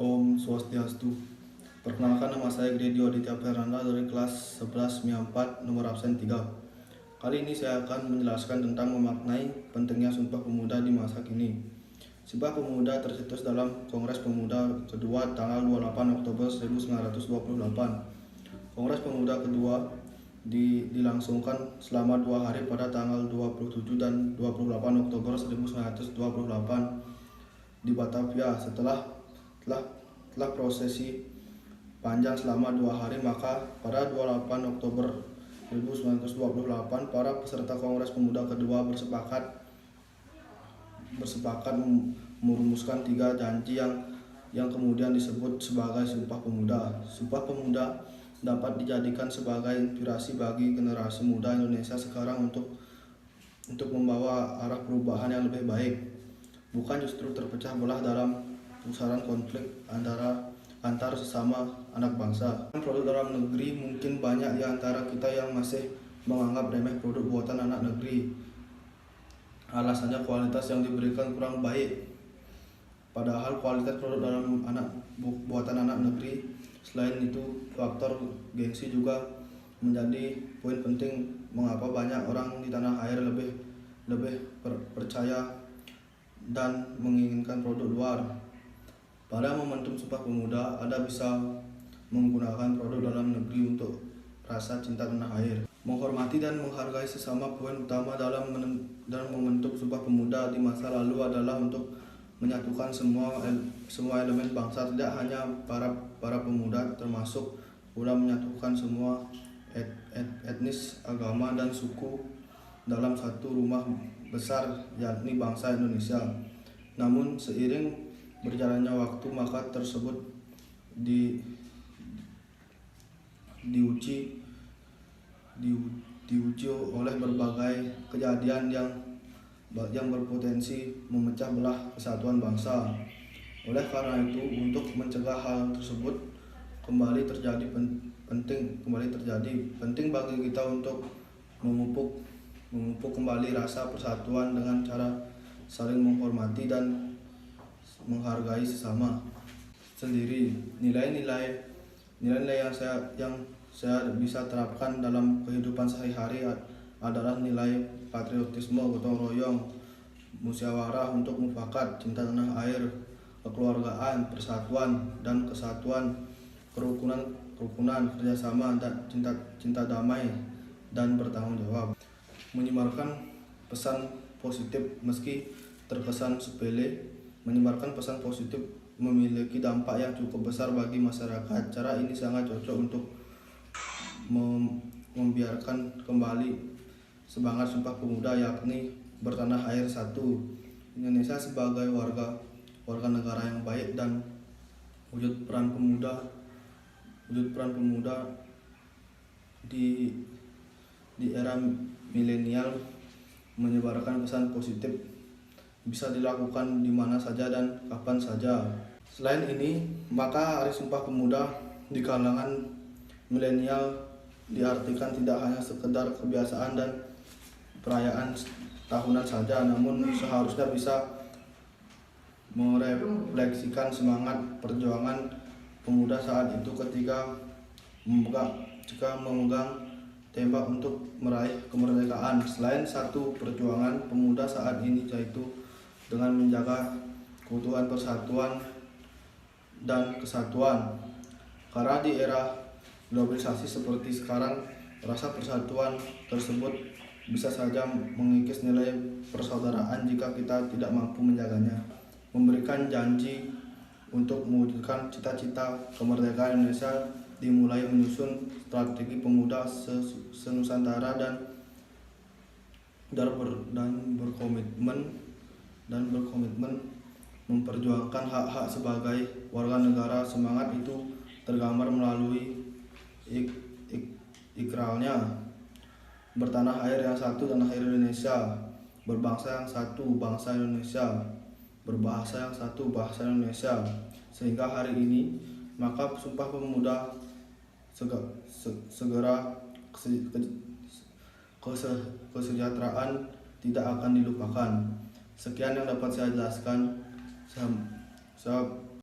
Om Swastiastu. Perkenalkan, nama saya Gredio Aditya Fernanda dari kelas 11 MIA 4 nomor absen 3. Kali ini saya akan menjelaskan tentang memaknai pentingnya Sumpah Pemuda di masa kini. Sumpah Pemuda tercetus dalam Kongres Pemuda kedua tanggal 28 Oktober 1928. Kongres Pemuda kedua dilangsungkan selama 2 hari pada tanggal 27 dan 28 Oktober 1928 di Batavia. Setelah prosesi panjang selama 2 hari, maka pada 28 Oktober 1928 para peserta Kongres Pemuda kedua bersepakat merumuskan 3 janji yang kemudian disebut sebagai Sumpah Pemuda. Sumpah Pemuda dapat dijadikan sebagai inspirasi bagi generasi muda Indonesia sekarang untuk membawa arah perubahan yang lebih baik, bukan justru terpecah belah dalam pusaran konflik antar sesama anak bangsa. Produk dalam negeri, mungkin banyak di antara kita yang masih menganggap remeh produk buatan anak negeri. Alasannya kualitas yang diberikan kurang baik. Padahal kualitas produk dalam buatan anak negeri, selain itu faktor gengsi juga menjadi poin penting mengapa banyak orang di tanah air lebih percaya dan menginginkan produk luar. Pada momentum Sumpah Pemuda, Anda bisa menggunakan produk dalam negeri untuk rasa cinta tanah air. Menghormati dan menghargai sesama. Poin utama dalam membentuk Sumpah Pemuda di masa lalu adalah untuk menyatukan semua elemen bangsa, tidak hanya para pemuda, termasuk pula menyatukan semua etnis, agama, dan suku dalam satu rumah besar, yakni bangsa Indonesia. Namun seiring berjalannya waktu, maka tersebut diuji oleh berbagai kejadian yang berpotensi memecah belah kesatuan bangsa. Oleh karena itu, untuk mencegah hal tersebut kembali terjadi, penting bagi kita untuk memupuk kembali rasa persatuan dengan cara saling menghormati dan menghargai sesama sendiri. Nilai-nilai yang saya bisa terapkan dalam kehidupan sehari-hari adalah nilai patriotisme, gotong royong, musyawarah untuk mufakat, cinta tanah air, kekeluargaan, persatuan dan kesatuan, kerukunan, kerjasama, dan cinta damai dan bertanggung jawab. Menyebarkan pesan positif meski terkesan sepele. Menyebarkan pesan positif memiliki dampak yang cukup besar bagi masyarakat. Cara ini sangat cocok untuk membiarkan kembali semangat Sumpah Pemuda, yakni bertanah air satu. Indonesia sebagai warga negara yang baik, dan wujud peran pemuda di era milenial menyebarkan pesan positif bisa dilakukan di mana saja dan kapan saja. Selain ini, maka Hari Sumpah Pemuda di kalangan milenial diartikan tidak hanya sekedar kebiasaan dan perayaan tahunan saja, namun seharusnya bisa merefleksikan semangat perjuangan pemuda saat itu ketika memegang tembak untuk meraih kemerdekaan. Selain satu perjuangan pemuda saat ini, yaitu dengan menjaga keutuhan, persatuan, dan kesatuan. Karena di era globalisasi seperti sekarang, rasa persatuan tersebut bisa saja mengikis nilai persaudaraan jika kita tidak mampu menjaganya. Memberikan janji untuk mewujudkan cita-cita kemerdekaan Indonesia dimulai menyusun strategi pemuda senusantara dan berkomitmen memperjuangkan hak-hak sebagai warga negara. Semangat itu tergambar melalui ikrarnya bertanah air yang satu, tanah air Indonesia, berbangsa yang satu, bangsa Indonesia, berbahasa yang satu, bahasa Indonesia. Sehingga hari ini, maka Sumpah Pemuda segera kesejahteraan tidak akan dilupakan. Sekian yang dapat saya jelaskan. Saya